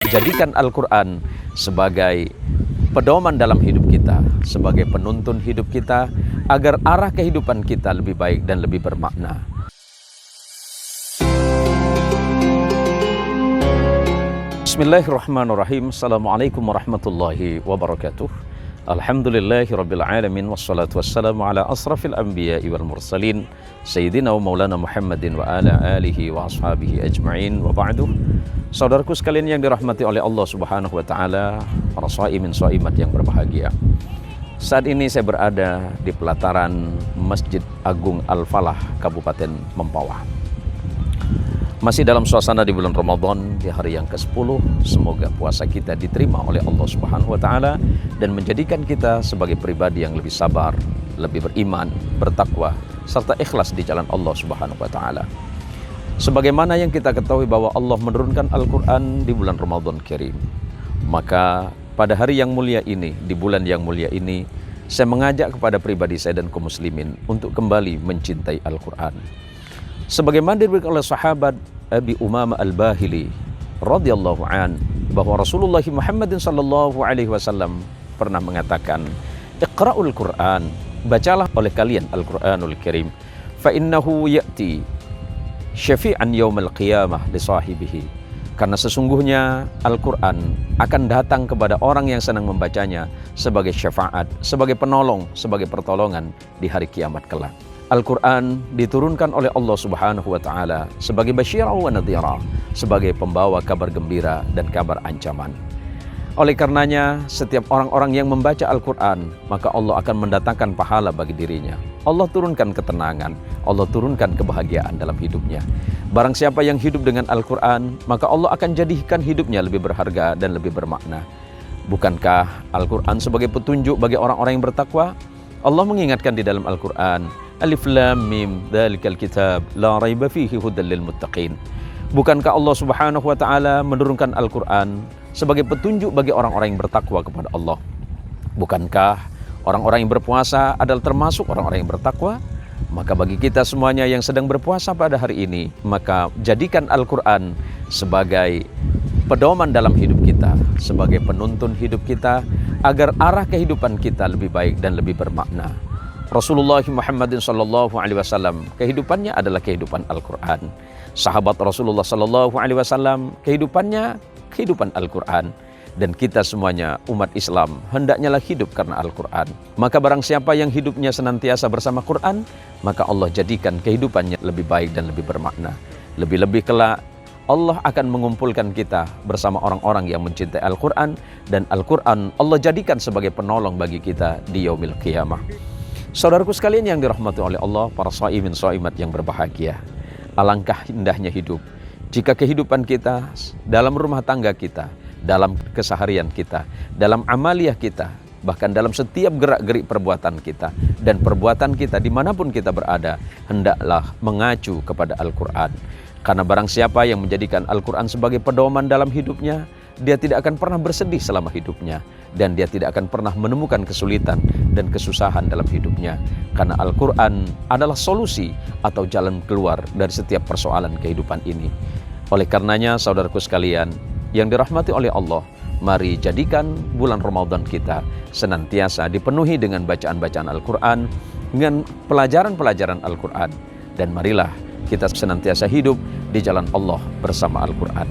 Jadikan Al-Quran sebagai pedoman dalam hidup kita, sebagai penuntun hidup kita, agar arah kehidupan kita lebih baik dan lebih bermakna. Bismillahirrahmanirrahim. Assalamualaikum warahmatullahi wabarakatuh. Alhamdulillahirabbil alamin, wassalatu wassalamu ala asrafil anbiya'i wal mursalin sayyidina wa maulana Muhammadin wa ala alihi wa ashabihi ajma'in, wa ba'du. Saudaraku sekalian yang dirahmati oleh Allah Subhanahu wa taala, para shaimin shaimat yang berbahagia. Saat ini saya berada di pelataran Masjid Agung Al-Falah, Kabupaten Mempawah. Masih dalam suasana di bulan Ramadan, di hari yang ke-10. Semoga puasa kita diterima oleh Allah Subhanahu wa taala dan menjadikan kita sebagai pribadi yang lebih sabar, lebih beriman, bertakwa, serta ikhlas di jalan Allah Subhanahu wa taala. Sebagaimana yang kita ketahui bahwa Allah menurunkan Al-Quran di bulan Ramadan Karim, maka pada hari yang mulia ini, di bulan yang mulia ini, saya mengajak kepada pribadi saya dan kaum muslimin untuk kembali mencintai Al-Quran. Sebagaimana diberikan oleh sahabat Abi Umamah Al-Bahili radhiyallahu an, bahwa Rasulullah Muhammad sallallahu alaihi wasallam pernah mengatakan, "Iqra'ul Quran, bacalah oleh kalian Al-Quranul Karim, fa innahu ya'ti syafi'an yaumil qiyamah li sahibihi." Karena sesungguhnya Al-Quran akan datang kepada orang yang senang membacanya sebagai syafaat, sebagai penolong, sebagai pertolongan di hari kiamat kelak. Al-Quran diturunkan oleh Allah Subhanahu wa taala sebagai basyira wa nadhira, sebagai pembawa kabar gembira dan kabar ancaman. Oleh karenanya, setiap orang-orang yang membaca Al-Quran, maka Allah akan mendatangkan pahala bagi dirinya. Allah turunkan ketenangan, Allah turunkan kebahagiaan dalam hidupnya. Barang siapa yang hidup dengan Al-Quran, maka Allah akan jadikan hidupnya lebih berharga dan lebih bermakna. Bukankah Al-Quran sebagai petunjuk bagi orang-orang yang bertakwa? Allah mengingatkan di dalam Al-Quran, Alif Lam Mim, dzalikal kitab la raiba fihi hudal lil muttaqin. Bukankah Allah Subhanahu wa taala menurunkan Al-Quran sebagai petunjuk bagi orang-orang yang bertakwa kepada Allah? Bukankah orang-orang yang berpuasa adalah termasuk orang-orang yang bertakwa? Maka bagi kita semuanya yang sedang berpuasa pada hari ini, maka jadikan Al-Quran sebagai pedoman dalam hidup kita, sebagai penuntun hidup kita, agar arah kehidupan kita lebih baik dan lebih bermakna. Rasulullah Muhammad sallallahu alaihi wasallam, kehidupannya adalah kehidupan Al-Quran. Sahabat Rasulullah sallallahu alaihi wasallam, kehidupannya kehidupan Al-Quran. Dan kita semuanya umat Islam hendaknya hidup karena Al-Quran. Maka barang siapa yang hidupnya senantiasa bersama Quran, maka Allah jadikan kehidupannya lebih baik dan lebih bermakna. Lebih-lebih kelak Allah akan mengumpulkan kita bersama orang-orang yang mencintai Al-Quran, dan Al-Quran Allah jadikan sebagai penolong bagi kita di yaumil qiyamah. Saudaraku sekalian yang dirahmati oleh Allah, para shaimin shaimat yang berbahagia. Alangkah indahnya hidup jika kehidupan kita dalam rumah tangga kita, dalam keseharian kita, dalam amaliyah kita, bahkan dalam setiap gerak-gerik perbuatan kita, dan perbuatan kita dimanapun kita berada, hendaklah mengacu kepada Al-Quran. Karena barang siapa yang menjadikan Al-Quran sebagai pedoman dalam hidupnya, dia tidak akan pernah bersedih selama hidupnya, dan dia tidak akan pernah menemukan kesulitan dan kesusahan dalam hidupnya. Karena Al-Quran adalah solusi atau jalan keluar dari setiap persoalan kehidupan ini. Oleh karenanya, saudaraku sekalian yang dirahmati oleh Allah, mari jadikan bulan Ramadan kita senantiasa dipenuhi dengan bacaan-bacaan Al-Quran, dengan pelajaran-pelajaran Al-Quran, dan marilah kita senantiasa hidup di jalan Allah bersama Al-Quran.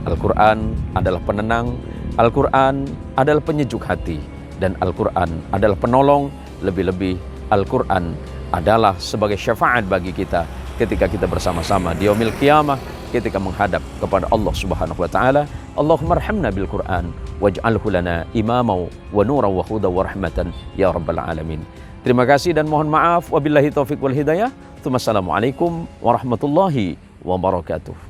Al-Quran adalah penenang, Al-Quran adalah penyejuk hati, dan Al-Quran adalah penolong. Lebih-lebih Al-Quran adalah sebagai syafaat bagi kita ketika kita bersama-sama di yaumil qiyamah, ketika menghadap kepada Allah Subhanahu wa taala. Allahumma arhamna bil Quran waj'alhu lana imama wa nuran wa huda wa rahmatan ya rabbal alamin. Terima kasih dan mohon maaf. Wabillahi taufiq wal hidayah. Assalamualaikum warahmatullahi wabarakatuh.